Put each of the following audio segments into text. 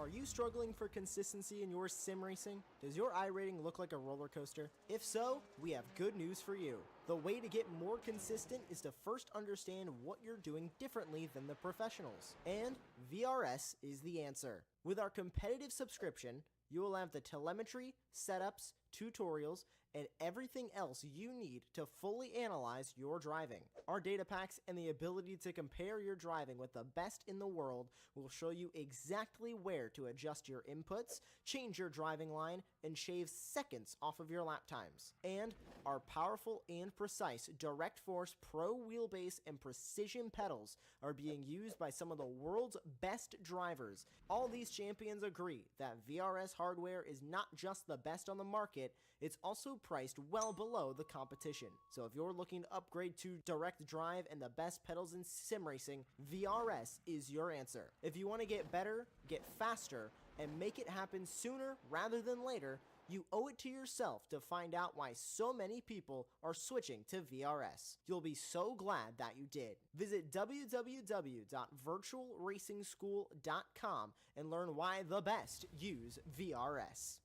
Are you struggling for consistency in your sim racing? Does your iRating look like a roller coaster? If so, we have good news for you. The way to get more consistent is to first understand what you're doing differently than the professionals. And VRS is the answer. With our competitive subscription, you will have the telemetry, setups, tutorials, and everything else you need to fully analyze your driving. Our data packs and the ability to compare your driving with the best in the world will show you exactly where to adjust your inputs, change your driving line, and shave seconds off of your lap times. And our powerful and precise Direct Force Pro wheelbase and precision pedals are being used by some of the world's best drivers. All these champions agree that VRS hardware is not just the best on the market, it's also priced well below the competition. So if you're looking to upgrade to direct drive and the best pedals in sim racing, VRS is your answer. If you want to get better, get faster, and make it happen sooner rather than later, you owe it to yourself to find out why so many people are switching to VRS. You'll be so glad that you did. Visit www.virtualracingschool.com and learn why the best use VRS.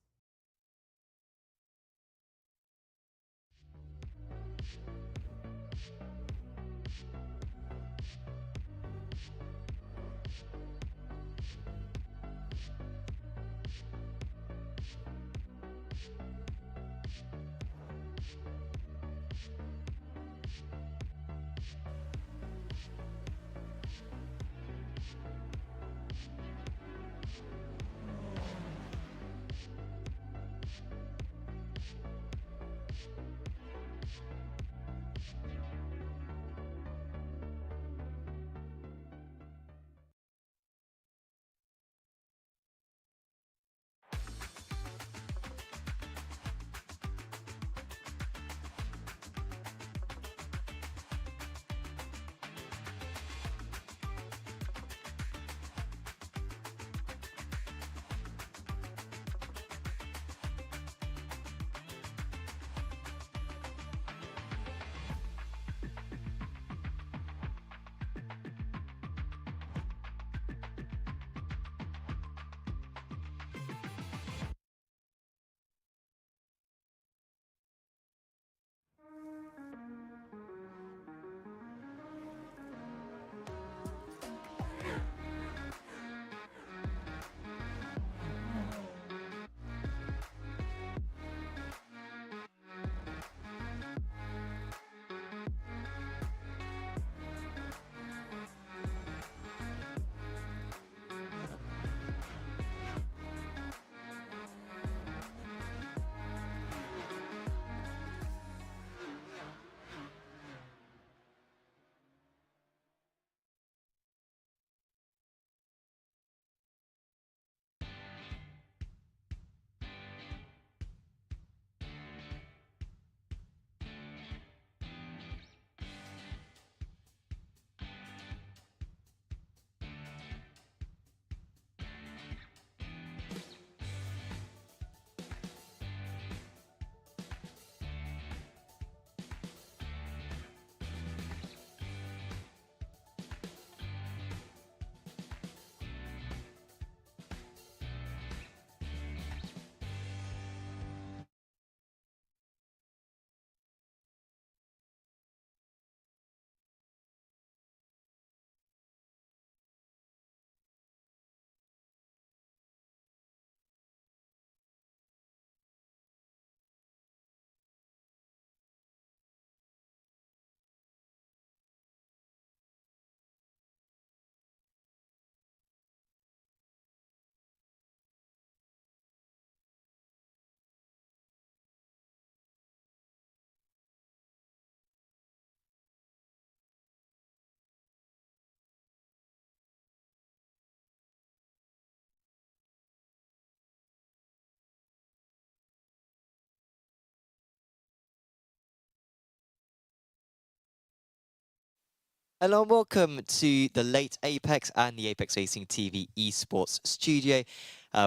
Hello and welcome to the late Apex and the Apex Racing TV Esports studio.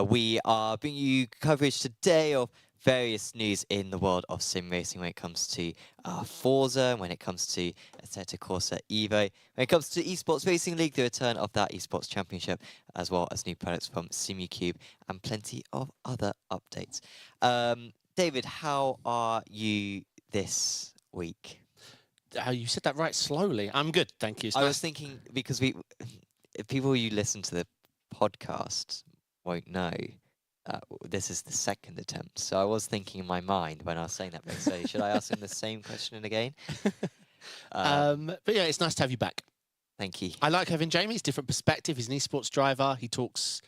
We are bringing you coverage today of various news in the world of sim racing when it comes to Forza, when it comes to Assetto Corsa Evo, when it comes to Esports Racing League, the return of that Esports Championship, as well as new products from Simucube and plenty of other updates. David, how are you this week? You said that right slowly. I'm good, thank you. I was thinking, because people who listen to the podcast won't know, this is the second attempt. So I was thinking in my mind when I was saying that, so should I ask him the same question again? But yeah, it's nice to have you back. Thank you. I like having Jamie. He's different perspective. He's an esports driver. He talks...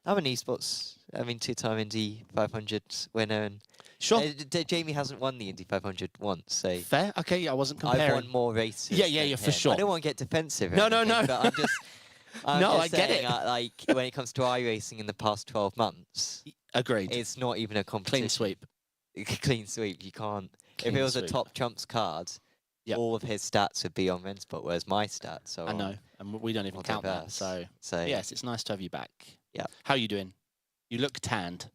I'm an esports, two-time Indy 500 winner, and sure. Jamie hasn't won the Indy 500 once, so... Fair. Okay, I wasn't comparing. I've won more races. Yeah, for sure. I don't want to get defensive. No. But I'm just... I get it. Like, when it comes to iRacing in the past 12 months... Agreed. It's not even a competition. Clean sweep. Clean sweep. You can't... Clean if it was sweep. a top trumps card, all of his stats would be on Rennsport, whereas my stats are... I know, and we don't even count that. So yes, it's nice to have you back. Yeah. How are you doing? You look tanned.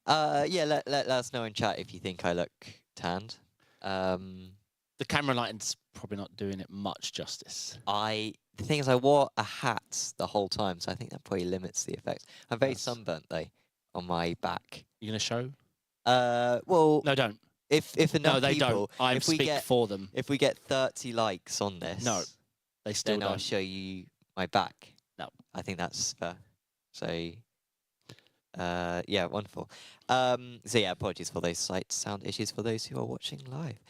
Yeah, let us know in chat if you think I look tanned. The camera lighting's probably not doing it much justice. The thing is, I wore a hat the whole time, so I think that probably limits the effect. I'm very sunburnt though on my back. You gonna show? Well, no, don't. If enough no, they people, don't. I speak for them. If we get 30 likes on this, no, they still then don't. I'll show you my back. No, I think that's fair. So. Yeah, wonderful. So yeah, apologies for those slight sound issues for those who are watching live.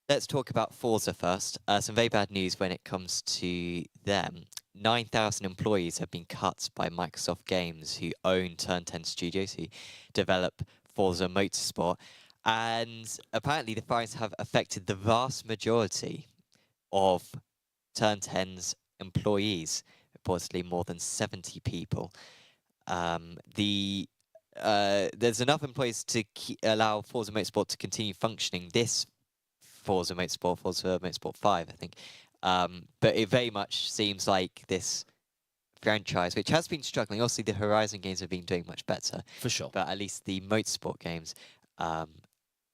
Let's talk about Forza first. Some very bad news when it comes to them. 9,000 employees have been cut by Microsoft Games, who own Turn 10 Studios, who develop Forza Motorsport. And apparently the fires have affected the vast majority of Turn 10's employees, reportedly more than 70 people. There's enough employees to allow Forza Motorsport to continue functioning. This Forza Motorsport 5, I think. But it very much seems like this franchise, which has been struggling. Obviously, the Horizon games have been doing much better. For sure. But at least the Motorsport games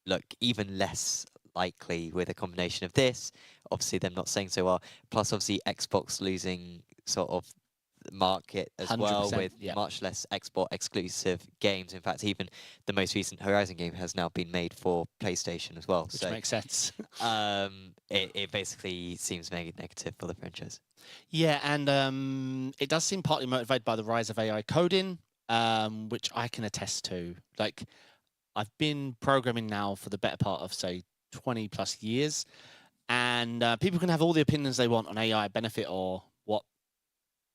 look even less likely with a combination of this. Obviously, them not saying so well. Plus, obviously, Xbox losing sort of market as well, with much less export exclusive games. In fact, even the most recent Horizon game has now been made for PlayStation as well, which makes sense. It basically seems very negative for the franchise. Yeah, and it does seem partly motivated by the rise of AI coding, which I can attest to. Like, I've been programming now for the better part of, say, 20 plus years, and people can have all the opinions they want on AI benefit or what.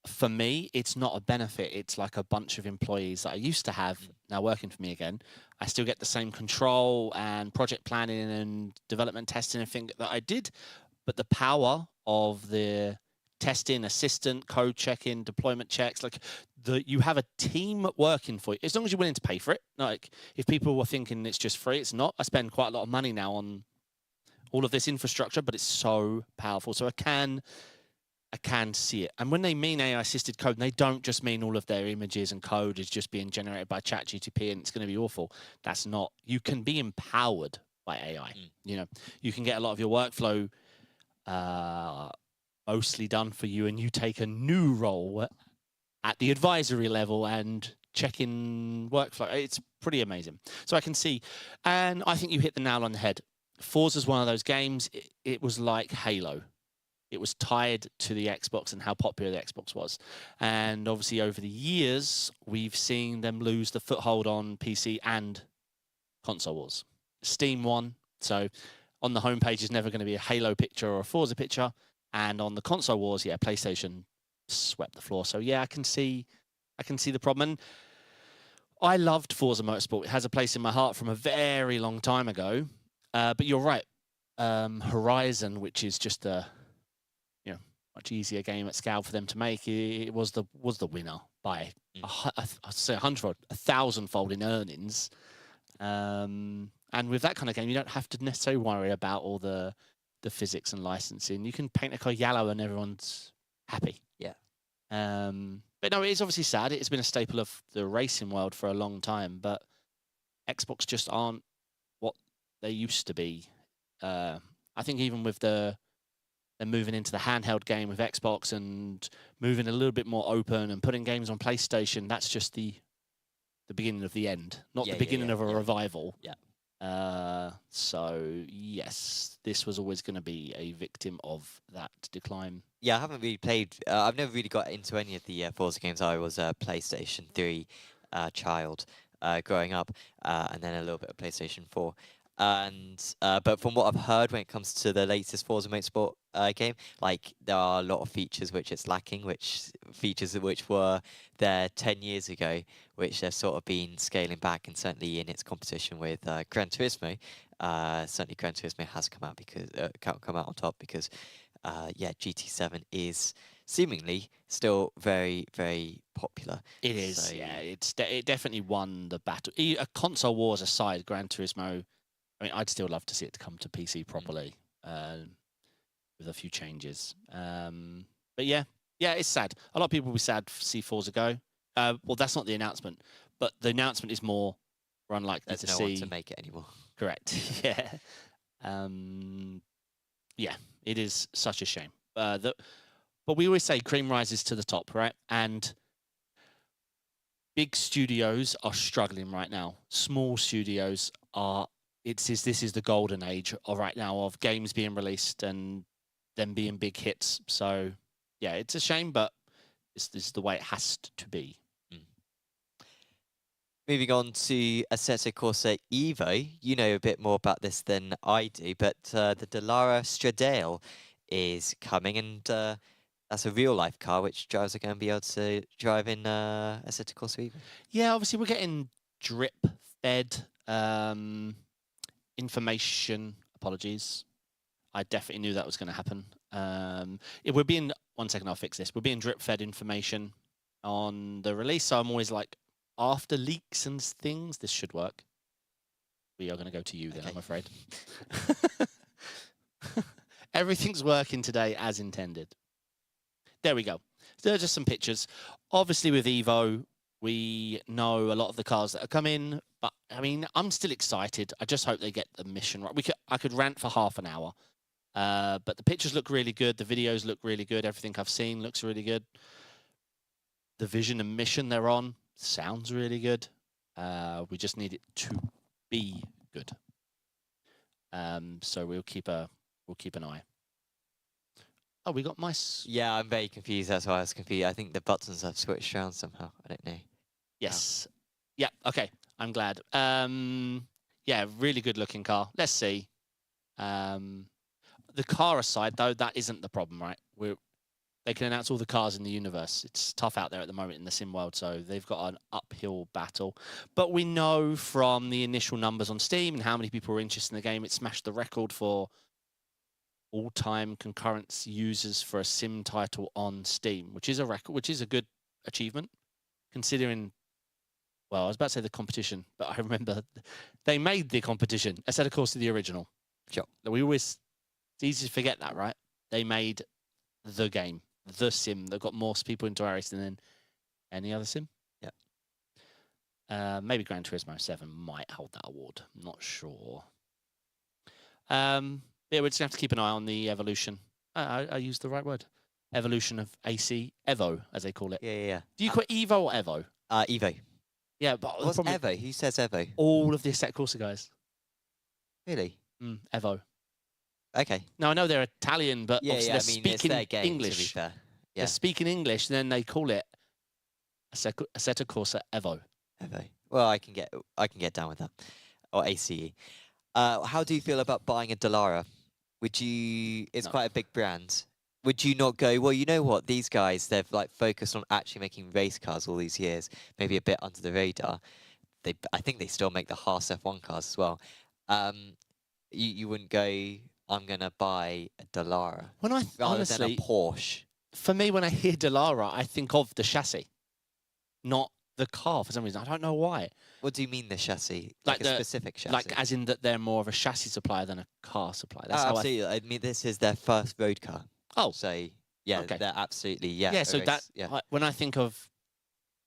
For me, it's not a benefit. It's like a bunch of employees that I used to have now working for me again. I still get the same control and project planning and development testing and everything that I did. But the power of the testing, assistant, code checking, deployment checks, like you have a team working for you, as long as you're willing to pay for it. Like, if people were thinking it's just free, it's not. I spend quite a lot of money now on all of this infrastructure, but it's so powerful. So I can see it. And when they mean AI-assisted code, they don't just mean all of their images and code is just being generated by ChatGPT and it's going to be awful. That's not. You can be empowered by AI. You know, you can get a lot of your workflow mostly done for you, and you take a new role at the advisory level and check in workflow. It's pretty amazing. So I can see, and I think you hit the nail on the head. Forza's one of those games. It was like Halo. It was tied to the Xbox and how popular the Xbox was. And obviously over the years, we've seen them lose the foothold on PC and console wars. Steam won. So on the homepage is never going to be a Halo picture or a Forza picture. And on the console wars, yeah, PlayStation swept the floor. So yeah, I can see the problem. And I loved Forza Motorsport. It has a place in my heart from a very long time ago. But you're right. Horizon, which is just a much easier game at scale for them to make, it was the winner by I'd say 1,000-fold in earnings. And with that kind of game, you don't have to necessarily worry about all the physics and licensing. You can paint a car yellow and everyone's happy. Yeah. But no, it is obviously sad. It's been a staple of the racing world for a long time. But Xbox just aren't what they used to be. I think even with they're moving into the handheld game with Xbox and moving a little bit more open and putting games on PlayStation, that's just the beginning of the end, not the beginning of a revival. Yeah. So yes, this was always going to be a victim of that decline. Yeah, I haven't really played. I've never really got into any of the Forza games. I was a PlayStation 3 child growing up, and then a little bit of PlayStation 4. And but from what I've heard, when it comes to the latest Forza Motorsport game, like there are a lot of features which it's lacking, which were there 10 years ago, which they've sort of been scaling back, and certainly in its competition with Gran Turismo, certainly Gran Turismo has come out because come out on top because yeah, GT7 is seemingly still very, very popular. It is, So, yeah. It definitely won the battle. Console wars aside, Gran Turismo, I mean, I'd still love to see it to come to PC properly with a few changes. But yeah, it's sad. A lot of people will be sad to see Forza go. Well, that's not the announcement, but the announcement is more we're unlikely there's to no see. one to make it anymore. Correct. Yeah. Yeah, it is such a shame. But we always say cream rises to the top, right? And big studios are struggling right now. Small studios are. This is the golden age of right now of games being released and them being big hits. So yeah, it's a shame, but this is the way it has to be. Moving on to Assetto Corsa EVO, you know a bit more about this than I do, but the Dallara Stradale is coming, and that's a real-life car which drivers are going to be able to drive in Assetto Corsa EVO. Yeah, obviously we're getting drip-fed information. Apologies. I definitely knew that was going to happen. We're being... One second, I'll fix this. We're being drip-fed information on the release, so I'm always like, after leaks and things, this should work. We are going to go to you then, okay. I'm afraid. Everything's working today as intended. There we go. There are just some pictures. Obviously, with EVO, we know a lot of the cars that are coming, but I mean, I'm still excited. I just hope they get the mission right. I could rant for half an hour, but the pictures look really good. The videos look really good. Everything I've seen looks really good. The vision and mission they're on sounds really good. We just need it to be good. So we'll keep an eye. Oh, we got mice. Yeah, I'm very confused. That's why I was confused. I think the buttons have switched around somehow. I don't know. Yes. Oh. Yeah. Okay. I'm glad. Yeah, really good looking car. Let's see. The car aside, though, that isn't the problem, right? They can announce all the cars in the universe. It's tough out there at the moment in the sim world, so they've got an uphill battle. But we know from the initial numbers on Steam and how many people were interested in the game, it smashed the record for all-time concurrent users for a sim title on Steam, which is a record, which is a good achievement, considering. Well, I was about to say the competition, but I remember they made the competition. I said, of course, to the original. Sure. It's easy to forget that, right? They made the game, the sim that got more people into iRacing than any other sim. Yeah. Maybe Gran Turismo 7 might hold that award. I'm not sure. Yeah, we're just going to have to keep an eye on the evolution. I used the right word. Evolution of AC, EVO, as they call it. Yeah. Do you call it EVO or EVO? EVO. Yeah, but what's EVO? Who says EVO? All of the Assetto Corsa guys. Really? EVO. Okay. Now I know they're Italian, but obviously they're speaking English. To be fair. Yeah. They're speaking English, and then they call it Assetto Corsa EVO. EVO. Well, I can get down with that. Or ACE. How do you feel about buying a Dallara? Would you? It's quite a big brand. Would you not go, well, you know what, these guys, they've like focused on actually making race cars all these years, maybe a bit under the radar. I think they still make the Haas F1 cars as well. You wouldn't go, I'm going to buy a Dallara rather than a Porsche. For me, when I hear Dallara, I think of the chassis, not the car for some reason. I don't know why. What do you mean the chassis? Like a specific chassis? Like as in that they're more of a chassis supplier than a car supplier. That's how absolutely. I mean, this is their first road car. Oh. So, yeah, okay. They're absolutely, yeah. Yeah, so when I think of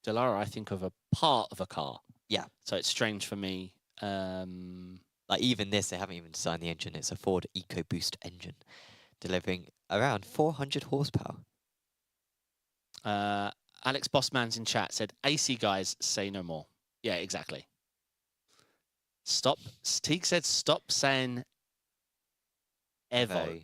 Dallara, I think of a part of a car. Yeah. So it's strange for me. Like even this, they haven't even designed the engine. It's a Ford EcoBoost engine, delivering around 400 horsepower. Alex Bossman's in chat said, AC guys, say no more. Yeah, exactly. Stop. Teague said, stop saying Evo.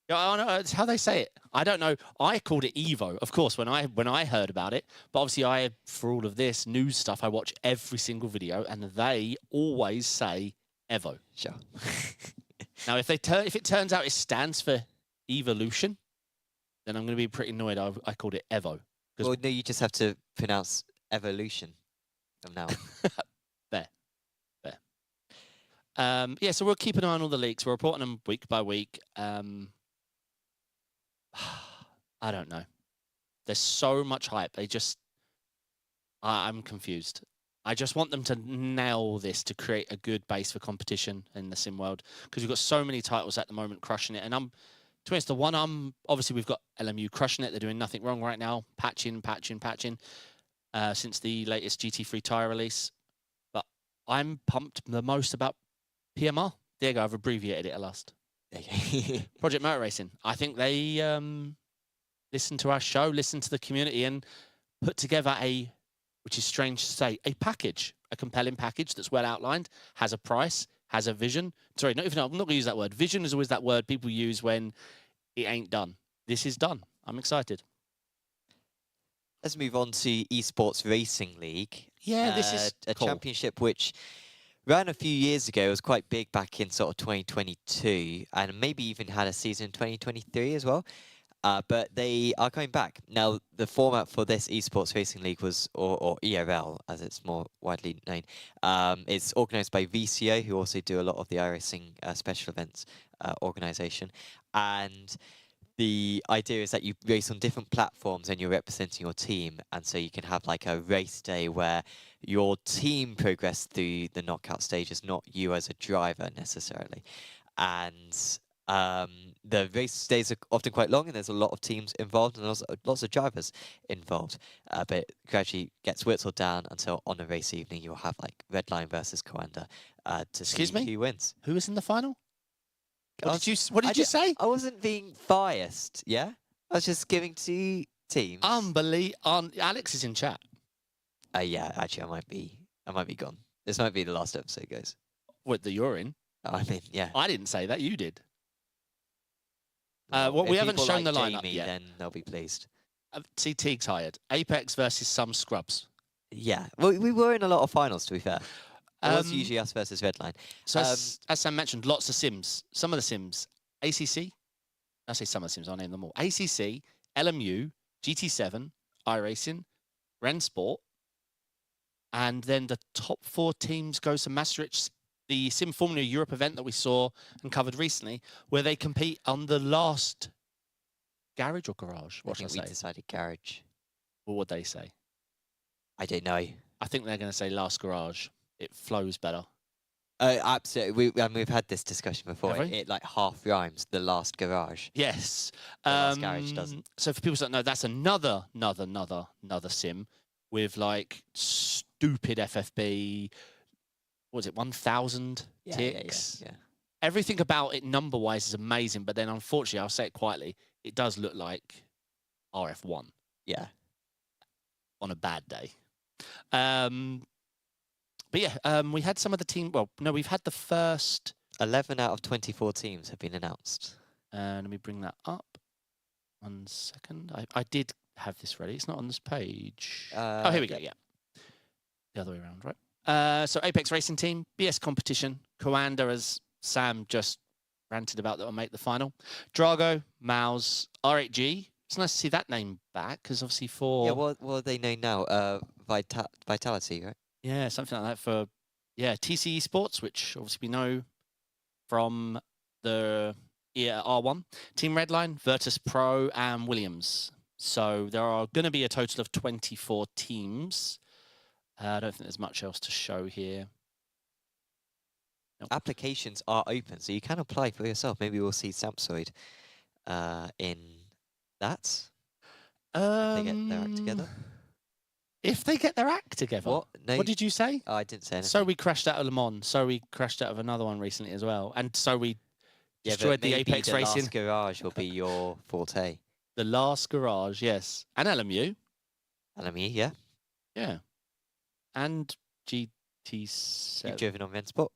Yeah, no, it's how they say it. I don't know. I called it Evo, of course, when I heard about it. But obviously, for all of this news stuff, I watch every single video, and they always say Evo. Sure. Now, if it turns out it stands for evolution, then I'm going to be pretty annoyed. I called it Evo. Well, no, you just have to pronounce evolution from now on. There. Yeah, so we'll keep an eye on all the leaks. We're reporting them week by week. I don't know. There's so much hype. I'm confused. I just want them to nail this to create a good base for competition in the sim world, because we've got so many titles at the moment crushing it. And to be honest, obviously we've got LMU crushing it. They're doing nothing wrong right now. Patching since the latest GT3 tyre release. But I'm pumped the most about PMR. Diego, I've abbreviated it at last. Project Motor Racing. I think they listened to our show, listened to the community, and put together which is strange to say, a compelling package that's well outlined, has a price, has a vision. Sorry, I'm not going to use that word. Vision is always that word people use when it ain't done. This is done. I'm excited. Let's move on to Esports Racing League. Yeah, this is a cool. championship which ran a few years ago. It was quite big back in sort of 2022, and maybe even had a season in 2023 as well. But they are coming back. Now, the format for this Esports Racing League was, or ERL, as it's more widely known, it's organised by VCO, who also do a lot of the iRacing special events organisation. And the idea is that you race on different platforms and you're representing your team. And so you can have like a race day where your team progress through the knockout stages, not you as a driver necessarily. And the race days are often quite long, and there's a lot of teams involved and also lots of drivers involved. But it gradually gets whittled down until on a race evening you'll have like Redline versus Coanda to see who wins. Who was in the final? What did you say? I wasn't being biased, yeah? I was just giving two teams. Alex is in chat. Yeah, actually, I might be gone. This might be the last episode, guys. What, that you're in? I mean, yeah. I didn't say that. You did. Well, we haven't shown like the lineup Jamie, yet. Then they'll be pleased. See, Teague's hired. Apex versus some scrubs. Yeah. Well, we were in a lot of finals, to be fair. It was usually us versus Redline. So as Sam mentioned, lots of sims. Some of the sims. ACC. I say some of the sims. I'll name them all. ACC, LMU, GT7, iRacing, Rennsport. And then the top 4 teams goes to Maastricht, the Sim Formula Europe event that we saw and covered recently, where they compete on the last garage or garage? What should I say? We decided garage. What would they say? I don't know. I think they're going to say last garage. It flows better. Absolutely. We've had this discussion before. Have we? It like half rhymes. The last garage. Yes. The last garage doesn't. So for people that don't know, that's another sim with like stupid FFB. What was it? 1,000 ticks. Yeah. Everything about it number-wise is amazing, but then unfortunately, I'll say it quietly, it does look like RF1. Yeah. On a bad day. But yeah, we had some of the team. Well, no, we've had the first 11 out of 24 teams have been announced. Let me bring that up. 1 second. I did have this ready. It's not on this page. Oh, here we go. Yeah. The other way around, right? So Apex Racing Team, BS Competition, Coanda, as Sam just ranted about, that will make the final. Drago, Mouse, R8G. It's nice to see that name back, because obviously for... Yeah, what are they known now? Vitality, right? Yeah, something like that for, TC Esports, which obviously we know from the R1. Team Redline, Virtus Pro, and Williams. So there are going to be a total of 24 teams. I don't think there's much else to show here. Nope. Applications are open, so you can apply for yourself. Maybe we'll see Samsoid in that. They get their act together. If they get their act together. What? No. What did you say? Oh, I didn't say anything. So we crashed out of Le Mans. So we crashed out of another one recently as well. And so we Yeah, destroyed but the maybe Apex the Racing. last garage will be your forte. The last garage, yes. And LMU. LME, yeah. Yeah. And GT7. You've driven on Rennsport.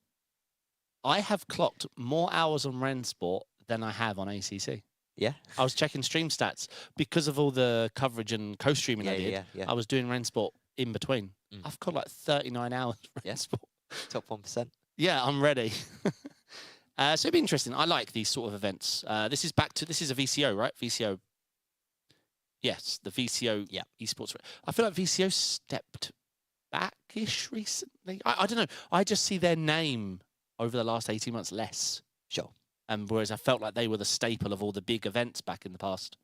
I have clocked more hours on Rennsport than I have on ACC. Yeah. I was checking stream stats because of all the coverage and co-streaming I did. Yeah. I was doing Rennsport in between. I've got like 39 hours for Yeah. Rennsport. Top 1%. Yeah, I'm ready. So it'd be interesting. I like these sort of events. This is a VCO, right? VCO. Yes, the VCO esports. I feel like VCO stepped back-ish recently. I don't know. I just see their name over the last 18 months less. Sure. Whereas I felt like they were the staple of all the big events back in the past.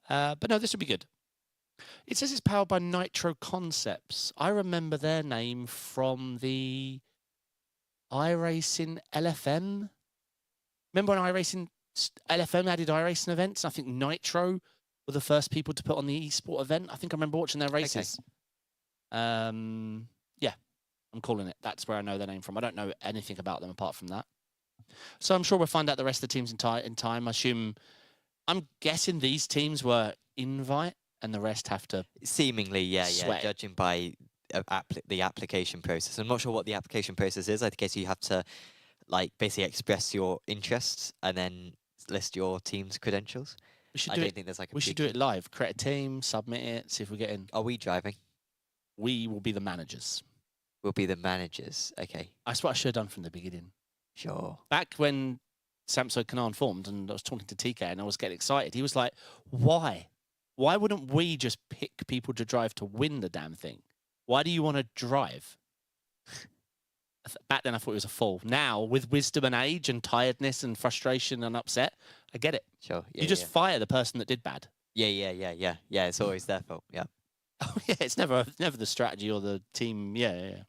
But no, this would be good. It says it's powered by Nitro Concepts. I remember their name from the iRacing LFM. Remember when iRacing LFM added iRacing events? I think Nitro were the first people to put on the esport event. I think I remember watching their races. Okay. Yeah, I'm calling it. That's where I know their name from. I don't know anything about them apart from that. So I'm sure we'll find out the rest of the teams in time. I'm guessing these teams were invite and the rest have to Seemingly, yeah. sweat. Judging by the application process. I'm not sure what the application process is. I guess you have to basically express your interests and then list your team's credentials. I don't think there's we should do it live. Create a team, submit it, see if we get in. Are we driving? We will be the managers. We'll be the managers. Okay. That's what I should have done from the beginning. Sure. Back when Samsung Canaan formed and I was talking to TK and I was getting excited, he was like, why? Why wouldn't we just pick people to drive to win the damn thing? Why do you want to drive? Back then I thought it was a fool. Now, with wisdom and age and tiredness and frustration and upset, I get it. Sure. Yeah, you just fire the person that did bad. Yeah. Yeah, it's always their fault. Yeah. Oh, yeah, it's never the strategy or the team. Yeah.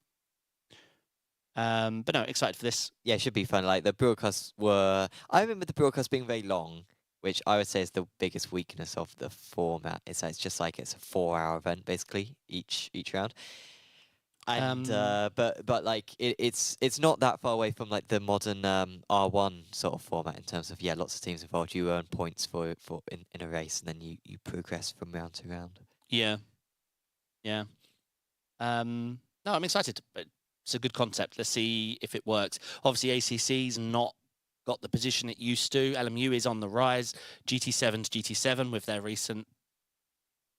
But no, excited for this. Yeah, it should be fun. Like the broadcasts were... I remember the broadcast being very long, which I would say is the biggest weakness of the format. It's just like it's a 4-hour event, basically, each round. And but like it's not that far away from like the modern R1 sort of format in terms of lots of teams involved. You earn points for in a race and then you progress from round to round. Yeah. No, I'm excited. It's a good concept. Let's see if it works. Obviously, ACC's not got the position it used to. LMU is on the rise. GT7's GT7 with their recent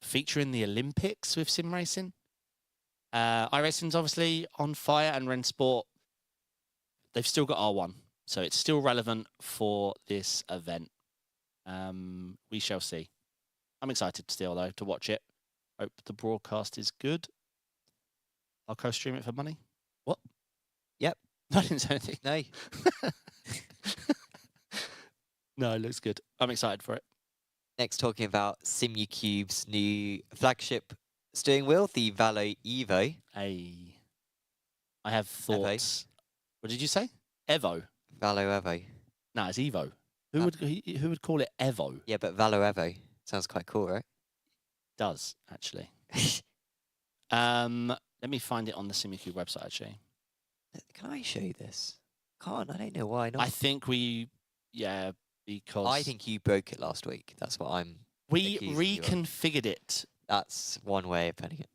feature in the Olympics with sim racing. iRacing's obviously on fire, and Rennsport, they've still got R1, so it's still relevant for this event. We shall see. I'm excited still, though, to watch it. Hope the broadcast is good. I'll co-stream it for money. What? Yep. I didn't say anything. No. No, it looks good. I'm excited for it. Next, talking about Simucube's new flagship steering wheel, the Valo EVO. I have thoughts. What did you say? Evo. Valo Evo. No, it's Evo. Who would call it Evo? Yeah, but Valo Evo sounds quite cool, right? Does actually. Let me find it on the Simucube website. Actually, can I show you this? Can't. I don't know why not. I think because I think you broke it last week. That's what I'm. We reconfigured it. That's one way of putting it.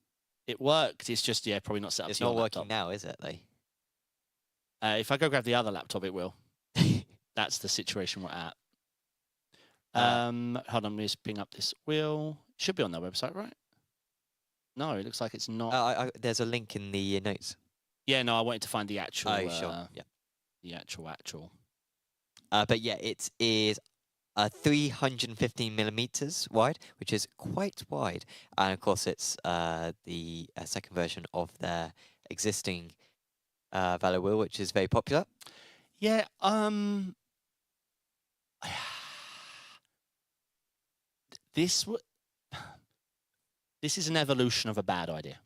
It worked. It's just probably not set up. It's not working now, is it? If I go grab the other laptop, it will. That's the situation we're at. Hold on, let me just ping up this wheel. It should be on their website, right? No, it looks like it's not. There's a link in the notes. Yeah, no, I wanted to find the actual. Oh, sure. Yeah. The actual. But yeah, it is 315 millimeters wide, which is quite wide. And of course, it's the second version of their existing Valo wheel, which is very popular. Yeah. This is an evolution of a bad idea.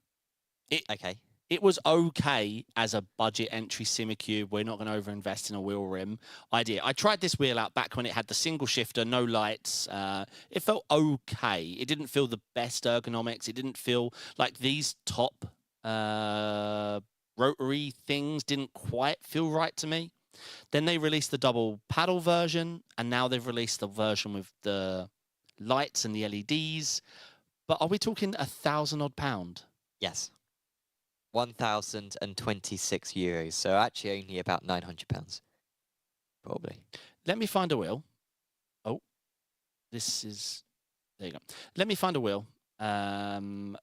Okay. It was okay as a budget entry Simucube. We're not going to overinvest in a wheel rim idea. I tried this wheel out back when it had the single shifter, no lights. It felt okay. It didn't feel the best ergonomics. It didn't feel like these top rotary things didn't quite feel right to me. Then they released the double paddle version, and now they've released the version with the lights and the LEDs. But are we talking £1,000 odd? Yes. 1,026 euros. So actually only about £900, probably. Let me find a wheel. Oh, this is... There you go. Let me find a wheel and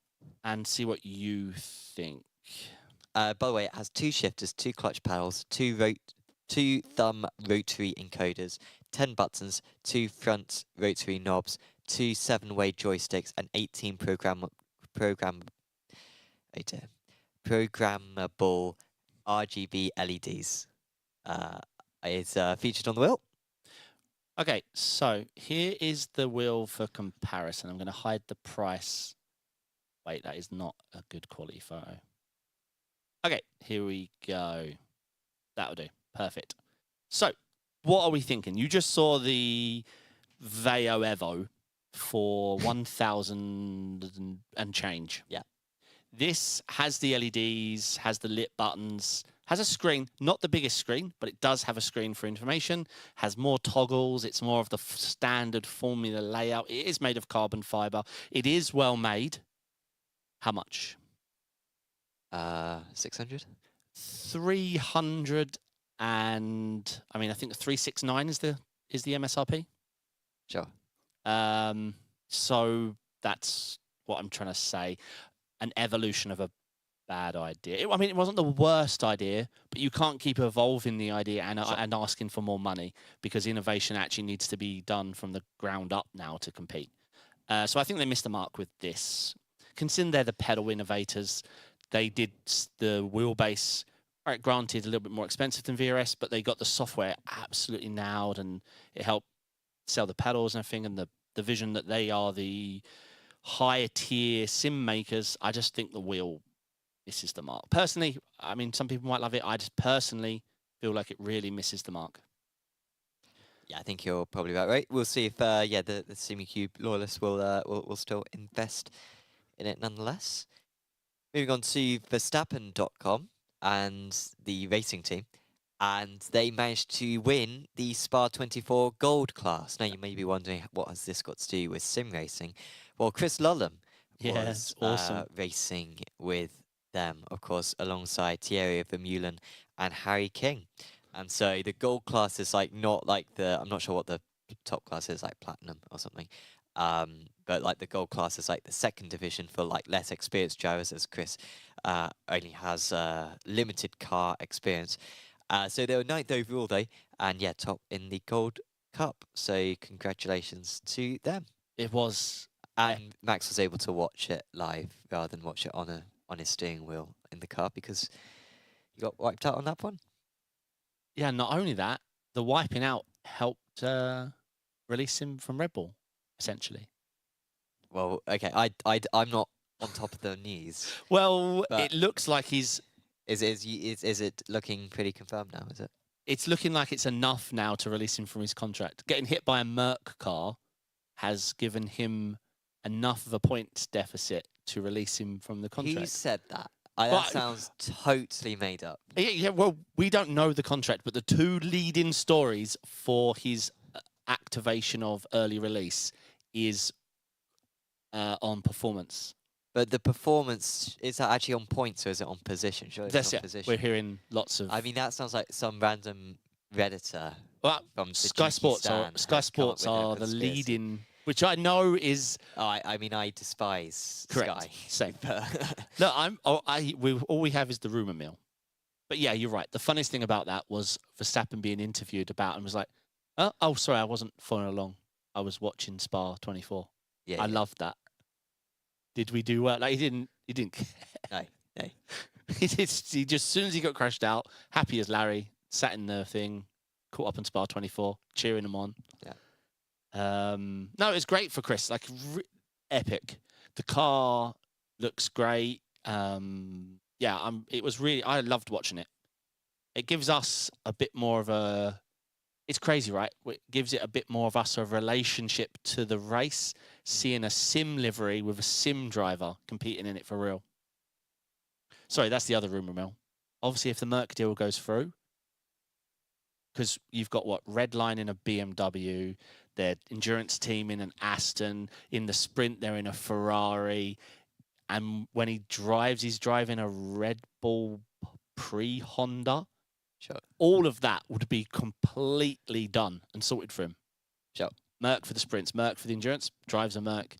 see what you think. By the way, it has 2 shifters, 2 clutch paddles, 2 thumb rotary encoders, 10 buttons, 2 front rotary knobs, 2 7-way joysticks, and 18 programmable RGB LEDs. It's featured on the wheel. Okay, so here is the wheel for comparison. I'm going to hide the price. Wait, that is not a good quality photo. Okay, here we go. That'll do. Perfect. So, what are we thinking? You just saw the Valo Evo for 1,000 and change. Yeah. This has the LEDs, has the lit buttons, has a screen, not the biggest screen, but it does have a screen for information, has more toggles, it's more of the standard Formula layout. It is made of carbon fiber. It is well made. How much? 600? 300 and I mean I think the 369 is the MSRP. Sure. So that's what I'm trying to say. An evolution of a bad idea. I mean, it wasn't the worst idea, but you can't keep evolving the idea and asking for more money, because innovation actually needs to be done from the ground up now to compete. So I think they missed the mark with this. Considering they're the pedal innovators, they did the wheelbase, right, granted a little bit more expensive than VRS, but they got the software absolutely nailed, and it helped sell the pedals and everything, and the vision that they are the higher tier sim makers. I just think the wheel misses the mark. Personally, I mean, some people might love it. I just personally feel like it really misses the mark. Yeah, I think you're probably about right. We'll see if the Simucube loyalists will still invest in it nonetheless. Moving on to Verstappen.com and the racing team, and they managed to win the Spa 24 Gold class. Now you may be wondering, what has this got to do with sim racing? Well, Chris Lullum was awesome. racing with them, of course, alongside Thierry Vermeulen and Harry King. And so the gold class is like not like I'm not sure what the top class is, like platinum or something. But like the gold class is like the second division for like less experienced drivers, as Chris only has limited car experience. So they were 9th overall though, and yeah, top in the Gold Cup. So congratulations to them. It was. And Max was able to watch it live rather than watch it on his steering wheel in the car, because he got wiped out on that one. Yeah, not only that, the wiping out helped release him from Red Bull, essentially. Well, okay, I'm not on top of the news. Well, it looks like he's... Is it looking pretty confirmed now, is it? It's looking like it's enough now to release him from his contract. Getting hit by a Merc car has given him enough of a points deficit to release him from the contract. Who said that? That sounds totally made up. Yeah, well, we don't know the contract, but the two leading stories for his activation of early release is on performance. But the performance, is that actually on points or is it on position? Sure, it's on position. We're hearing lots of... I mean, that sounds like some random Redditor from Sky Sports are the leading... Which I know is... I mean, I despise correct. Sky. Same. No, all we have is the rumour mill. But yeah, you're right. The funniest thing about that was Verstappen being interviewed about and was like, oh, sorry, I wasn't following along. I was watching Spa 24. Yeah, I loved that. Did we do well? Like, he didn't care. No. He just, as soon as he got crashed out, happy as Larry, sat in the thing, caught up in Spa 24, cheering him on. Yeah. No, it was great for Chris. Like, epic. The car looks great. yeah, it was really, I loved watching it. It gives us a bit more of a, it's crazy, right? It gives it a bit more of us a relationship to the race, seeing a sim livery with a sim driver competing in it for real. Sorry, that's the other rumour mill. Obviously, if the Merc deal goes through, because you've got what, Redline in a BMW, their endurance team in an Aston, in the sprint they're in a Ferrari, and when he drives, he's driving a Red Bull pre-Honda. Sure. All of that would be completely done and sorted for him. Sure. Merc for the sprints, Merc for the endurance, drives a Merc,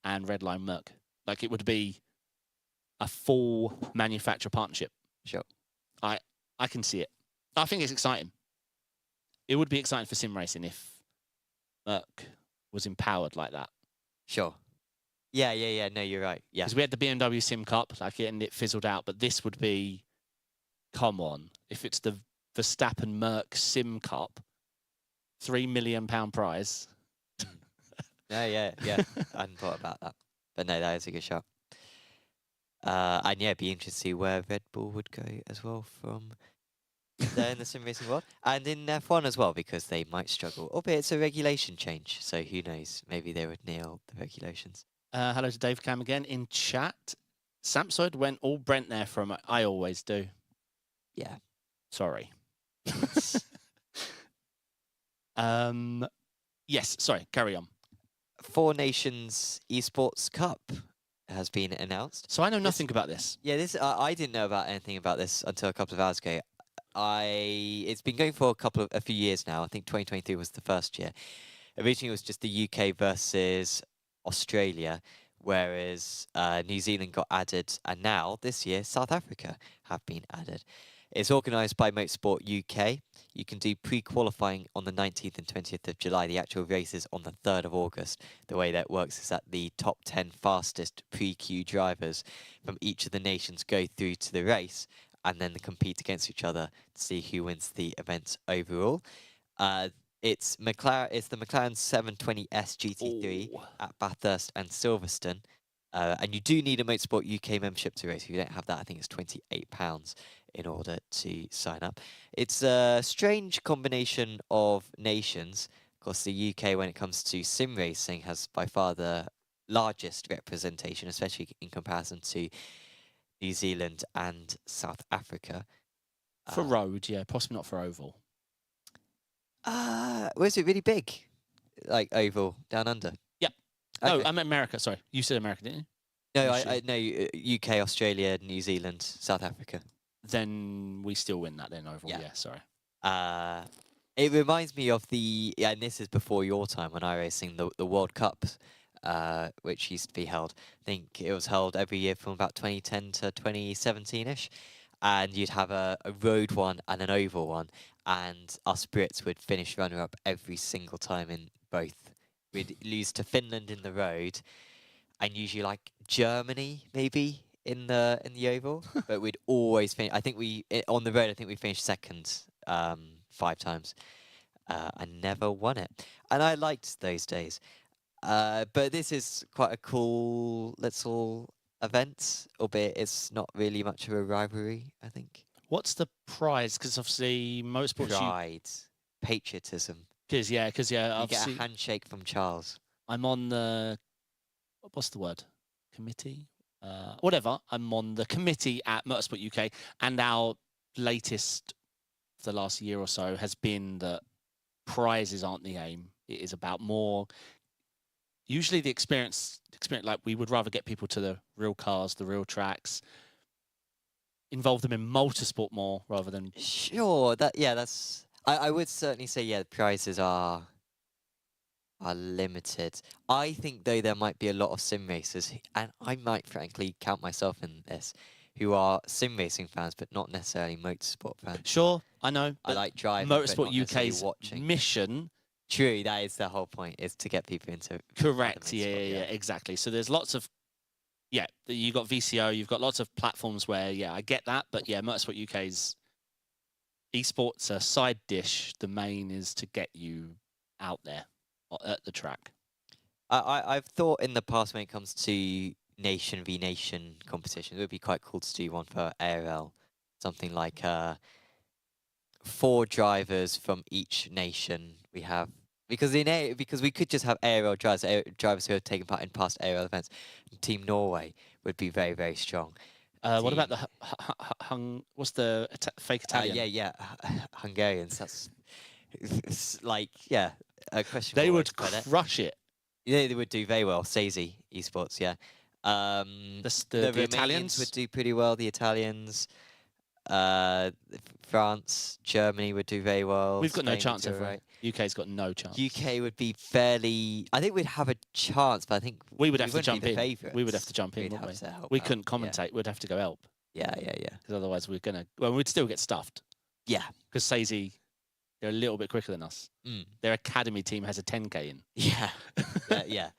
and Redline Merc. Like, it would be a full manufacturer partnership. Sure. I can see it. I think it's exciting. It would be exciting for sim racing if Merc was empowered like that. Sure. Yeah. No, you're right. Yeah. Because we had the BMW Sim Cup, and it fizzled out. But this would be, come on, if it's the Verstappen Merc Sim Cup, £3 million prize. Yeah. I hadn't thought about that. But no, that is a good shot. And yeah, it'd be interesting to see where Red Bull would go as well from there in the sim racing world. And in F1 as well, because they might struggle. Albeit it's a regulation change, so who knows? Maybe they would nail the regulations. Hello to Dave Cam again in chat. Samsoid went all Brent there from I always do. Yeah. Sorry. Yes, sorry, carry on. Four Nations Esports Cup has been announced. So I know nothing about this. Yeah, this I didn't know about anything about this until a couple of hours ago. It's been going for a few years now. I think 2023 was the first year. Originally, it was just the UK versus Australia, whereas New Zealand got added, and now this year South Africa have been added. It's organised by Motorsport UK. You can do pre-qualifying on the 19th and 20th of July. The actual race is on the 3rd of August. The way that works is that the top 10 fastest pre-Q drivers from each of the nations go through to the race, and then they compete against each other to see who wins the event overall. It's the McLaren 720S GT3 at Bathurst and Silverstone. And you do need a Motorsport UK membership to race. If you don't have that, I think it's £28 in order to sign up. It's a strange combination of nations. Of course, the UK, when it comes to sim racing, has by far the largest representation, especially in comparison to New Zealand and South Africa. For road, yeah, possibly not for oval. Was it really big? Like oval, down under? Yep. Okay. Oh, I meant America, sorry. You said America, didn't you? No, I UK, Australia, New Zealand, South Africa. Then we still win that then overall, yeah sorry. It reminds me of and this is before your time when iRacing, the World Cups, which used to be held. I think it was held every year from about 2010 to 2017-ish. And you'd have a road one and an oval one. And us Brits would finish runner-up every single time in both. We'd lose to Finland in the road, and usually like Germany maybe in the oval, but we'd always finish. I think on the road. I think we finished second 5 times. I never won it, and I liked those days. But this is quite a cool little event, albeit it's not really much of a rivalry. I think. What's the prize? Because obviously Motorsport Pride, patriotism. Because yeah, you get a handshake from Charles. I'm on the what's the word? Committee? Whatever. I'm on the committee at Motorsport UK, and our latest for the last year or so has been that prizes aren't the aim. It is about more. Usually the experience. Like we would rather get people to the real cars, the real tracks. Involve them in motorsport more rather than. Sure. That's. I would certainly say the prizes are limited. I think though there might be a lot of sim racers, and I might frankly count myself in this, who are sim racing fans but not necessarily motorsport fans. Sure, I know. I like driving. Motorsport but not UK's watching. mission. True, that is the whole point, is to get people into. Correct. Yeah, exactly. So there's lots of. Yeah, you've got VCO, you've got lots of platforms where, I get that. But yeah, Motorsport UK's esports a side dish. The main is to get you out there at the track. I've thought in the past when it comes to nation v nation competitions. It would be quite cool to do one for IRL, something like 4 drivers from each nation we have. Because because we could just have IRL drivers who have taken part in past IRL events. Team Norway would be very, very strong. What about the what's the fake Italian? Yeah, Hungarians. That's like, yeah, a question. They would crush it. Yeah, they would do very well. Sazy Esports, yeah. The Romanians Italians would do pretty well. The Italians, France, Germany would do very well. We've got no Spain would chance do over alright. UK's got no chance. UK would be fairly. I think we'd have a chance, but I think we would have to wouldn't jump be in. the favourites. We would have to jump in, We'd wouldn't have we? to help We out, couldn't yeah. commentate. We'd have to go help. Yeah. Because otherwise we're gonna. Well, we'd still get stuffed. Yeah. Because Sazy, they're a little bit quicker than us. Mm. Their academy team has a 10k in. Yeah. Yeah.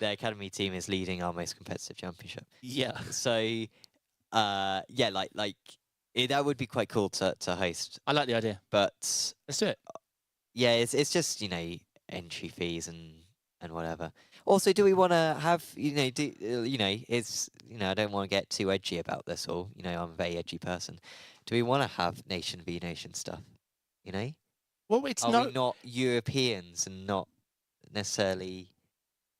Their academy team is leading our most competitive championship. Yeah. So, yeah, like that would be quite cool to host. I like the idea. But Let's do it. yeah, it's just entry fees and whatever. Also, do we want to have it's I don't want to get too edgy about this, or I'm a very edgy person. Do we want to have nation v nation stuff? Well, it's Are we not Europeans and not necessarily,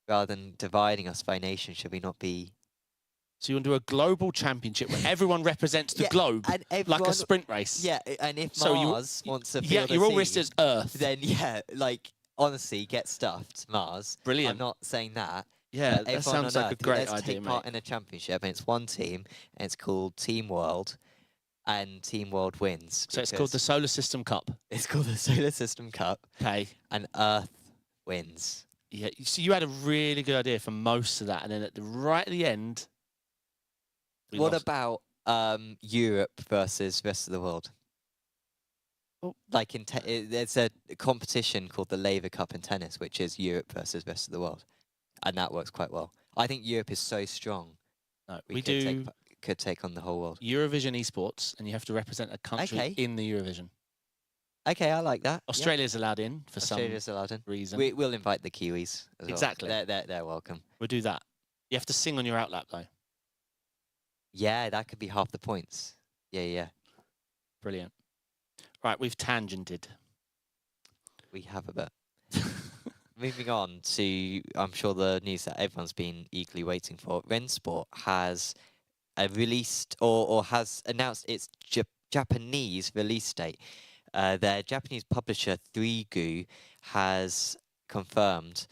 rather than dividing us by nation, should we not be? So you want to do a global championship where everyone represents the globe, and like a sprint race? Yeah, and if So Mars wants to yeah, field a you're all team, listed as Earth. then yeah, like honestly, get stuffed, Mars. Brilliant. I'm not saying that. Yeah, but that everyone sounds on like a Earth, great let's idea, take part mate. in a championship, and it's one team, and it's called Team World, and Team World wins. So it's called the Solar System Cup. It's called the Solar System Cup, Okay. and Earth wins. Yeah. So you had a really good idea for most of that, and then right at the end. What about Europe versus rest of the world? Oh. Like there's a competition called the Laver Cup in tennis, which is Europe versus rest of the world, and that works quite well. I think Europe is so strong. No, We could take on the whole world. Eurovision Esports, and you have to represent a country in the Eurovision. Okay, I like that. Australia's allowed in for Australia's allowed in. reason. We'll invite the Kiwis as Exactly. well. They're welcome. We'll do that. You have to sing on your outlap, though. Yeah, that could be half the points. Yeah. Brilliant. Right, we've tangented. We have a bit. Moving on to, I'm sure, the news that everyone's been eagerly waiting for. Rennsport has released or has announced its Japanese release date. Their Japanese publisher 3GU has confirmed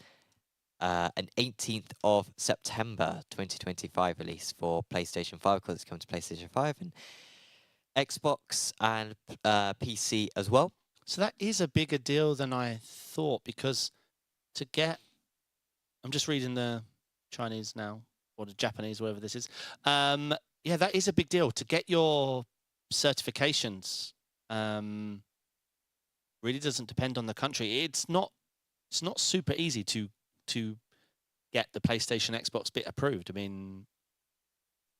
an 18th of September 2025 release for PlayStation 5, because it's coming to PlayStation 5 and Xbox and PC as well. So that is a bigger deal than I thought, because to get, I'm just reading the Chinese now, or the Japanese, whatever this is. Yeah, that is a big deal. To get your certifications really doesn't depend on the country. It's not super easy to get the PlayStation Xbox bit approved. I mean,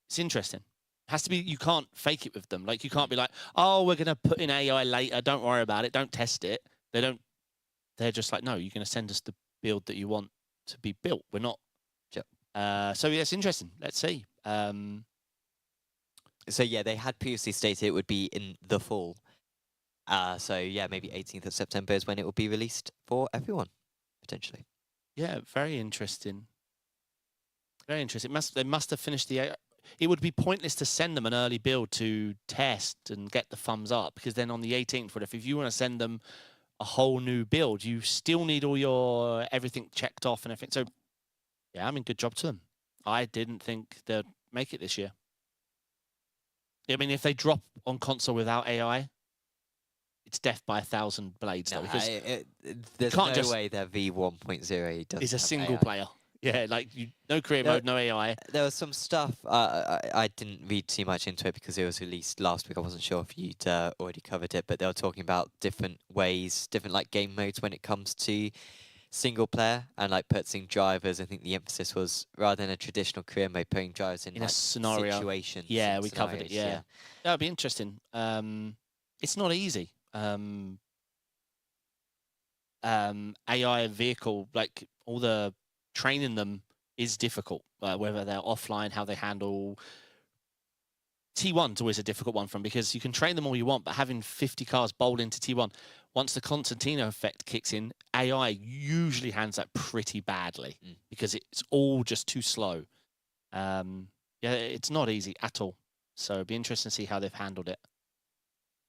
it's interesting. It has to be, you can't fake it with them. Like, you can't be like, oh, we're going to put in AI later. Don't worry about it. Don't test it. They're just like, no, you're going to send us the build that you want to be built. We're not. Yep. So yeah, it's interesting. Let's see. So yeah, they had previously stated it would be in the fall. So yeah, maybe 18th of September is when it will be released for everyone, potentially. Yeah, very interesting. Very interesting. They must have finished the. It would be pointless to send them an early build to test and get the thumbs up, because then on the 18th, if you want to send them a whole new build, you still need all your everything checked off and everything. So yeah, I mean, good job to them. I didn't think they'd make it this year. I mean, if they drop on console without AI, it's death by 1,000 blades. No, though, because there's no way their V1.0 doesn't is a have single AI. player. Yeah, like no career mode, no AI. There was some stuff, I didn't read too much into it because it was released last week. I wasn't sure if you'd already covered it, but they were talking about different ways, different like game modes when it comes to single player and like putting drivers. I think the emphasis was, rather than a traditional career mode, putting drivers in like, a scenario. situations. Yeah, and we covered it. scenarios, Yeah, that would be interesting. It's not easy. AI vehicle, like all the training them is difficult. Whether they're offline, how they handle T1's always a difficult one for them because you can train them all you want, but having 50 cars bowl into T1, once the Constantino effect kicks in, AI usually handles that pretty badly because it's all just too slow. Yeah, it's not easy at all. So it'd be interesting to see how they've handled it.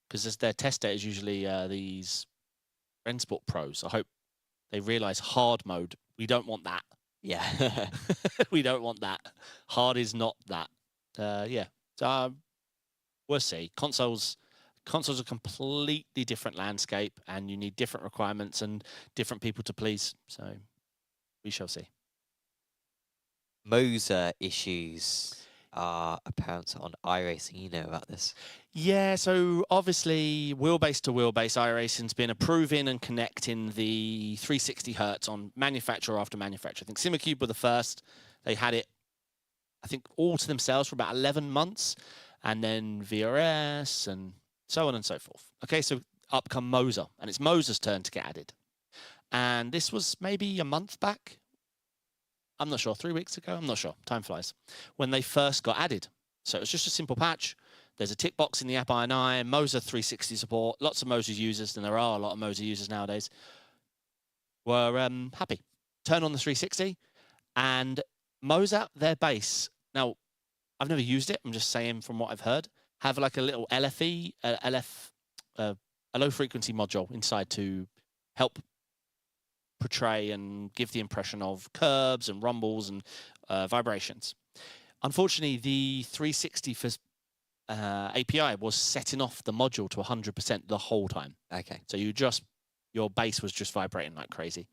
Because their test data is usually these Rennsport pros. I hope they realize hard mode. We don't want that. Yeah. We don't want that. Hard is not that. Yeah. So we'll see. Consoles a completely different landscape, and you need different requirements and different people to please. So we shall see. Moza issues are apparent on iRacing. You know about this? Yeah, so obviously wheelbase to wheelbase iRacing's been approving and connecting the 360 hertz on manufacturer after manufacturer. I think Simucube were the first. They had it, I think, all to themselves for about 11 months, and then VRS and so on and so forth. Okay, so up come Moza, and it's Moza's turn to get added. And this was maybe a month back. I'm not sure, 3 weeks ago. I'm not sure. Time flies. When they first got added. So it was just a simple patch. There's a tick box in the app I9, Moza 360 support, lots of Moza users, and there are a lot of Moza users nowadays, were happy. Turn on the 360, and Moza, their base. Now, I've never used it. I'm just saying from what I've heard. Have like a little LFE, a low frequency module inside to help portray and give the impression of curbs and rumbles and vibrations. Unfortunately, the 360 for API was setting off the module to 100% the whole time. Okay. So your base was just vibrating like crazy.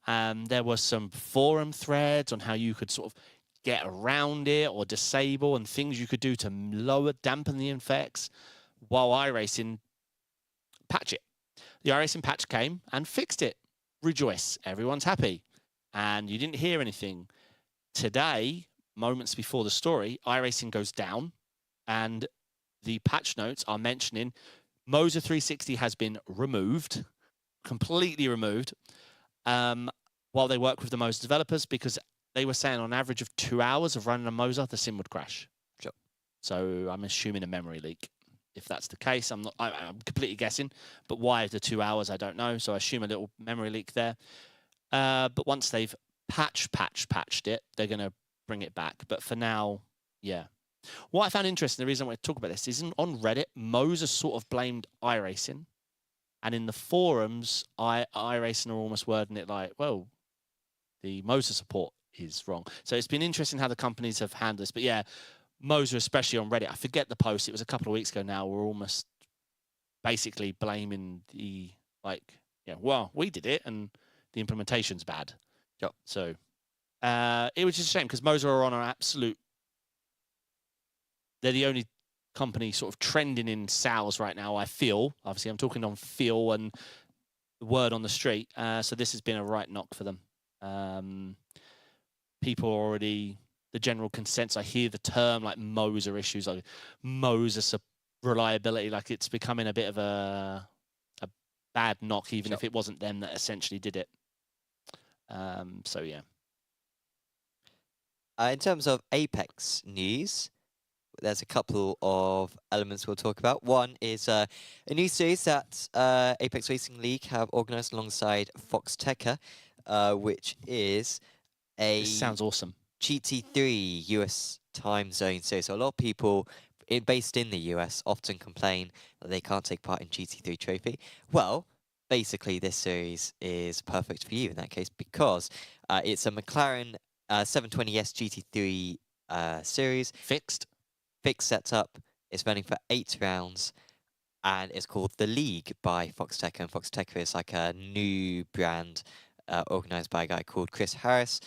There were some forum threads on how you could sort of get around it or disable and things you could do to dampen the effects while iRacing patch it. The iRacing patch came and fixed it. Rejoice, everyone's happy. And you didn't hear anything. Today, moments before the story, iRacing goes down and the patch notes are mentioning Moza 360 has been removed, completely removed, while they work with the Moza developers, because they were saying on average of 2 hours of running a Moza, the sim would crash. Sure. So I'm assuming a memory leak. If that's the case, I'm completely guessing. But why the 2 hours, I don't know. So I assume a little memory leak there. But once they've patched it, they're going to bring it back. But for now, yeah. What I found interesting, the reason I want to talk about this, is on Reddit, Moza sort of blamed iRacing. And in the forums, iRacing are almost wording it like, well, the Moza support is wrong. So it's been interesting how the companies have handled this. But yeah, Moza, especially on Reddit, I forget the post, it was a couple of weeks ago now, we're almost basically blaming the, like, yeah, well, we did it and the implementation's bad. Yep. So it was just a shame because Moza are on an absolute, they're the only company sort of trending in sales right now, I feel. Obviously, I'm talking on feel and the word on the street. So this has been a right knock for them. People already, the general consensus, I hear the term like Moza issues, like Moza reliability, like it's becoming a bit of a bad knock, even if it wasn't them that essentially did it. So yeah. In terms of Apex news, there's a couple of elements we'll talk about. One is a new series that Apex Racing League have organised alongside Foxxtecca, which is a This sounds awesome. GT3 US time zone series. So a lot of people based in the US often complain that they can't take part in GT3 Trophy. Well, basically this series is perfect for you in that case because it's a McLaren 720S GT3 series. Fixed setup. It's running for 8 rounds, and it's called The League by Foxxtecca. And Foxxtecca is like a new brand organised by a guy called Chris Harris,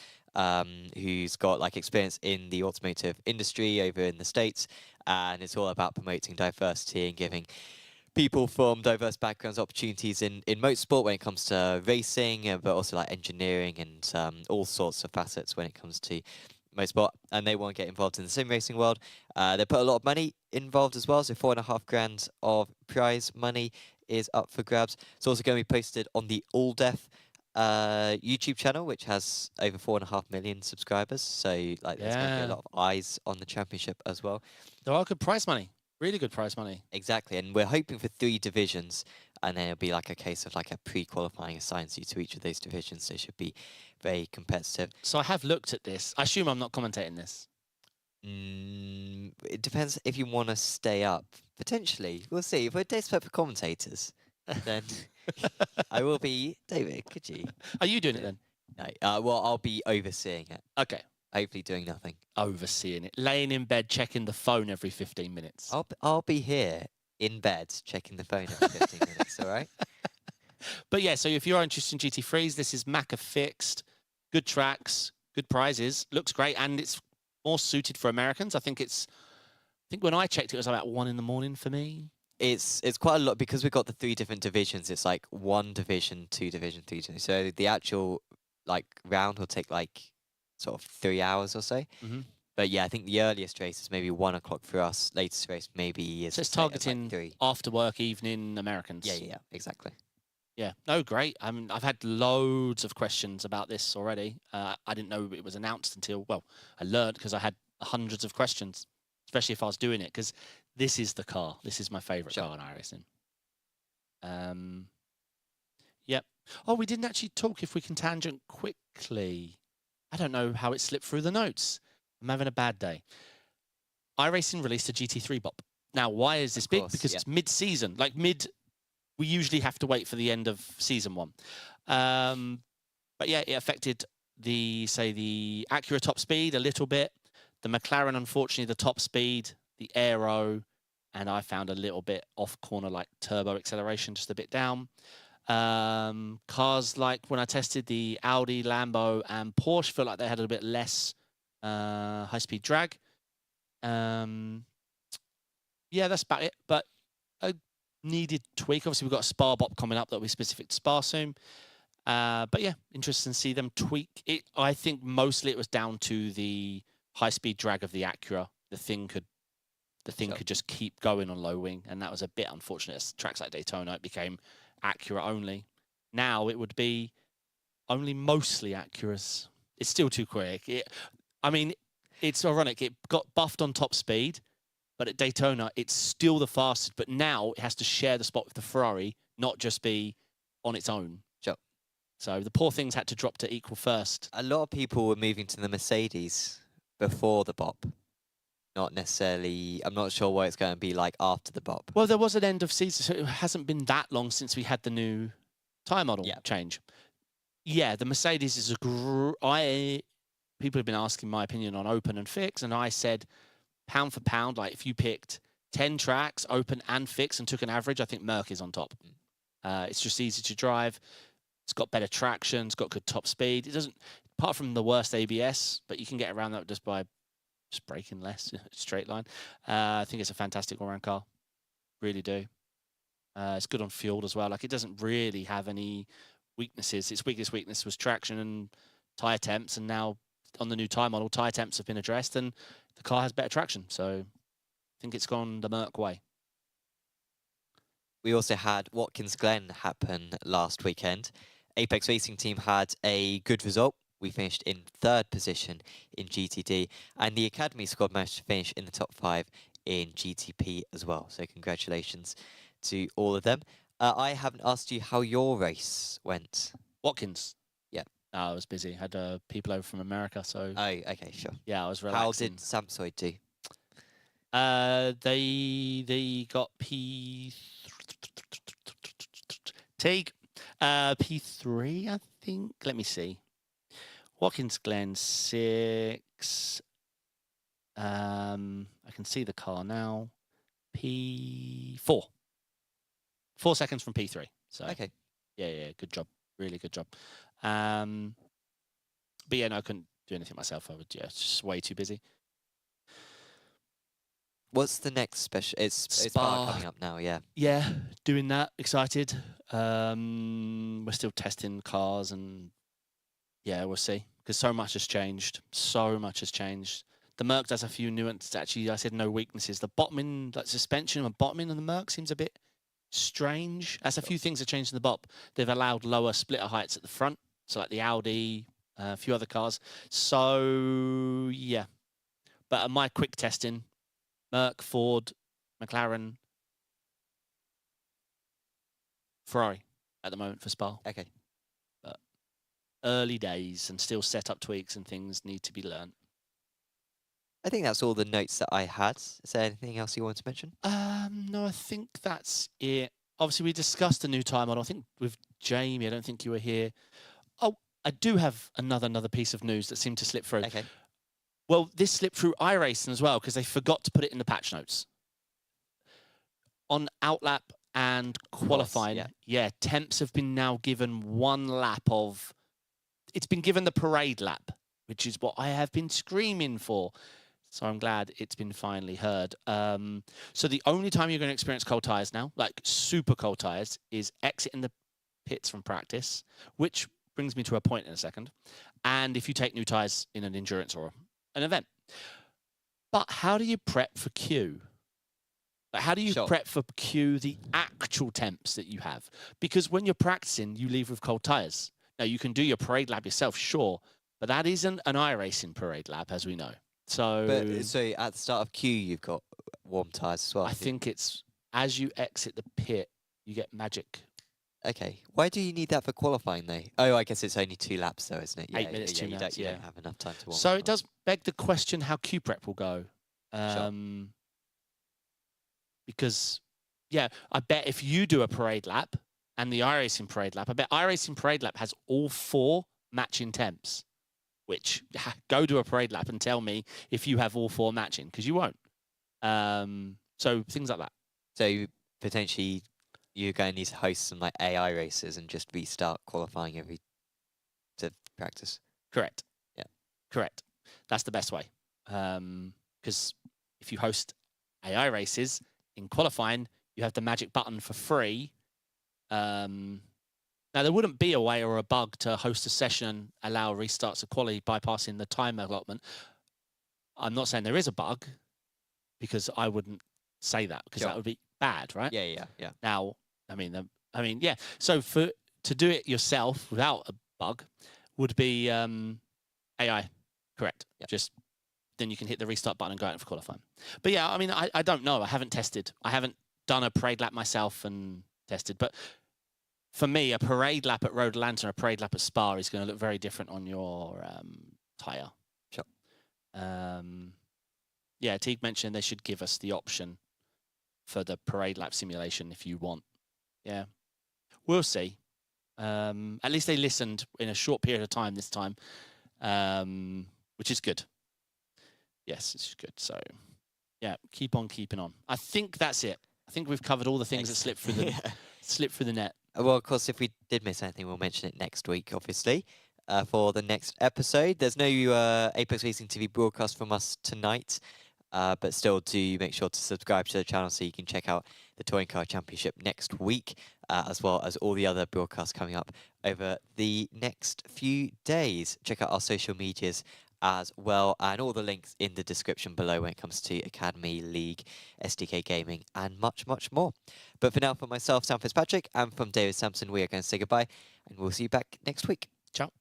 who's got like experience in the automotive industry over in the States, and it's all about promoting diversity and giving people from diverse backgrounds opportunities in motorsport when it comes to racing, but also like engineering and all sorts of facets when it comes to motorsport, and they want to get involved in the sim racing world. They put a lot of money involved as well, so $4.5 grand of prize money is up for grabs. It's also going to be posted on the All Death YouTube channel, which has over 4.5 million subscribers. So like, there's going to be a Yeah. lot of eyes on the championship as well. There are good prize money. Really good prize money. Exactly, and we're hoping for 3 divisions, and then it'll be like a case of like a pre-qualifying assigns you to each of those divisions. So it should be very competitive. So I have looked at this. I assume I'm not commentating this. It depends if you want to stay up. Potentially, we'll see. If we're desperate for commentators, then I will be. David, could you? Are you doing it then? No. Well, I'll be overseeing it. Okay. Hopefully, doing nothing. Overseeing it. Laying in bed, checking the phone every 15 minutes. I'll be here in bed checking the phone every 15 minutes. All right. But yeah, so if you're interested in GT3s, this is Macca fixed. Good tracks, good prizes. Looks great, and it's more suited for Americans. I think when I checked, it was about 1 in the morning for me. It's quite a lot because we've got the 3 different divisions. It's like 1 division, 2 division, 3 division. So the actual like round will take like sort of 3 hours or so. Mhm. But yeah, I think the earliest race is maybe 1 o'clock for us. Latest race maybe is So it's late as, like, targeting 3. after work evening Americans. Yeah, exactly. Yeah, no, great. I mean, I've had loads of questions about this already. I didn't know it was announced until, well, I learned because I had hundreds of questions, especially if I was doing it, because this is the car. This is my favourite Sure. car in iRacing. Yep. Oh, we didn't actually talk, if we can tangent quickly. I don't know how it slipped through the notes. I'm having a bad day. iRacing released a GT3 bop. Now, why is this big? course, Because yeah. it's mid-season. Like we usually have to wait for the end of season 1. But yeah, it affected the Acura top speed a little bit. The McLaren, unfortunately, the top speed, the aero, and I found a little bit off corner, like turbo acceleration, just a bit down. Cars like when I tested the Audi, Lambo, and Porsche, felt like they had a bit less high-speed drag. Yeah, that's about it. But a needed tweak. Obviously, we've got a Spa bop coming up that will be specific to Spa soon. But yeah, interesting to see them tweak it. I think mostly it was down to the high-speed drag of the Acura. The thing could just keep going on low wing, and that was a bit unfortunate. As tracks like Daytona, it became Acura only. Now it would be only mostly Acuras. It's still too quick. It's ironic. It got buffed on top speed, but at Daytona, it's still the fastest. But now it has to share the spot with the Ferrari, not just be on its own. Sure. So the poor things had to drop to equal first. A lot of people were moving to the Mercedes before the bop. Not necessarily. I'm not sure what it's going to be like after the bop. Well, there was an end of season, so it hasn't been that long since we had the new tyre model change. Yeah, the Mercedes is people have been asking my opinion on open and fix, and I said, pound for pound, like if you picked 10 tracks, open and fix, and took an average, I think Merc is on top. It's just easy to drive. It's got better traction. It's got good top speed. It doesn't, apart from the worst ABS, but you can get around that just by just braking less, straight line. I think it's a fantastic all-round car. Really do. It's good on fuel as well. Like, it doesn't really have any weaknesses. Its weakest weakness was traction and tyre temps, and now on the new tyre model, tyre temps have been addressed, and the car has better traction. So I think it's gone the Merc way. We also had Watkins Glen happen last weekend. Apex Racing Team had a good result. We finished in 3rd position in GTD, and the Academy squad managed to finish in the top 5 in GTP as well. So congratulations to all of them. I haven't asked you how your race went. Watkins. Yeah. I was busy. Had people over from America, so. Oh, okay, sure. Yeah, I was relaxing. How did Samsoid do? They got P3, I think. Let me see. Watkins Glen 6. I can see the car now. P4. 4 seconds from P3. So Okay. Yeah, good job. Really good job. But yeah, no, I couldn't do anything myself. I was just way too busy. What's the next special? It's Spa coming up now, yeah. Yeah, doing that. Excited. We're still testing cars, and yeah, we'll see. Because so much has changed. So much has changed. The Merc does a few nuances. Actually, I said no weaknesses. The bottoming, like suspension and bottoming on the Merc seems a bit strange. As a few things have changed in the BOP. They've allowed lower splitter heights at the front, so like the Audi, a few other cars. So, yeah. But at my quick testing, Merc, Ford, McLaren, Ferrari at the moment for Spa. Okay. But early days and still setup tweaks and things need to be learnt. I think that's all the notes that I had. Is there anything else you want to mention? No, I think that's it. Obviously, we discussed a new time model. I think with Jamie, I don't think you were here. Oh, I do have another piece of news that seemed to slip through. Okay. Well, this slipped through iRacing as well because they forgot to put it in the patch notes. On outlap and qualifying, yeah, temps have been now given 1 lap of... It's been given the parade lap, which is what I have been screaming for. So I'm glad it's been finally heard. So the only time you're going to experience cold tyres now, like super cold tyres, is exiting the pits from practice, which brings me to a point in a second. And if you take new tyres in an endurance or an event. But how do you prep for Q? Like, how do you prep for Q the actual temps that you have? Because when you're practicing, you leave with cold tyres. Now, you can do your parade lap yourself, sure, but that isn't an iRacing parade lap, as we know. So at the start of Q, you've got warm tyres as well. I think it's as you exit the pit, you get magic. Okay. Why do you need that for qualifying, though? Oh, I guess it's only 2 laps, though, isn't it? 8 minutes, 2 laps, you don't have enough time to warm So up. it does beg the question how Q prep will go. Because, yeah, I bet if you do a parade lap and the iRacing parade lap, I bet iRacing parade lap has all 4 matching temps. Which, go do a parade lap and tell me if you have all 4 matching, because you won't. So things like that. So potentially you're going to need to host some like AI races and just restart qualifying to practice. Correct. Yeah. Correct. That's the best way. Because if you host AI races in qualifying, you have the magic button for free. Now, there wouldn't be a way or a bug to host a session and allow restarts of quality bypassing the time allotment. I'm not saying there is a bug, because I wouldn't say that, because that would be bad, right? Yeah. Now, I mean, yeah. So to do it yourself without a bug would be AI, correct? Yep. Just then you can hit the restart button and go out for qualifying. But yeah, I mean, I don't know. I haven't tested. I haven't done a parade lap myself and tested, but. For me, a parade lap at Road Atlanta and a parade lap at Spa is going to look very different on your tyre. Sure. Yeah, Teague mentioned they should give us the option for the parade lap simulation if you want. Yeah. We'll see. At least they listened in a short period of time this time, which is good. Yes, it's good. So, yeah, keep on keeping on. I think that's it. I think we've covered all the things that slipped through the net. Well, of course, if we did miss anything, we'll mention it next week, obviously, for the next episode. There's no Apex Racing TV broadcast from us tonight, but still do make sure to subscribe to the channel so you can check out the Touring Car Championship next week, as well as all the other broadcasts coming up over the next few days. Check out our social medias as well, and all the links in the description below when it comes to Academy, League, SDK Gaming, and much, much more. But for now, from myself, Sam Fitzpatrick, and from David Sampson, we are going to say goodbye, and we'll see you back next week. Ciao.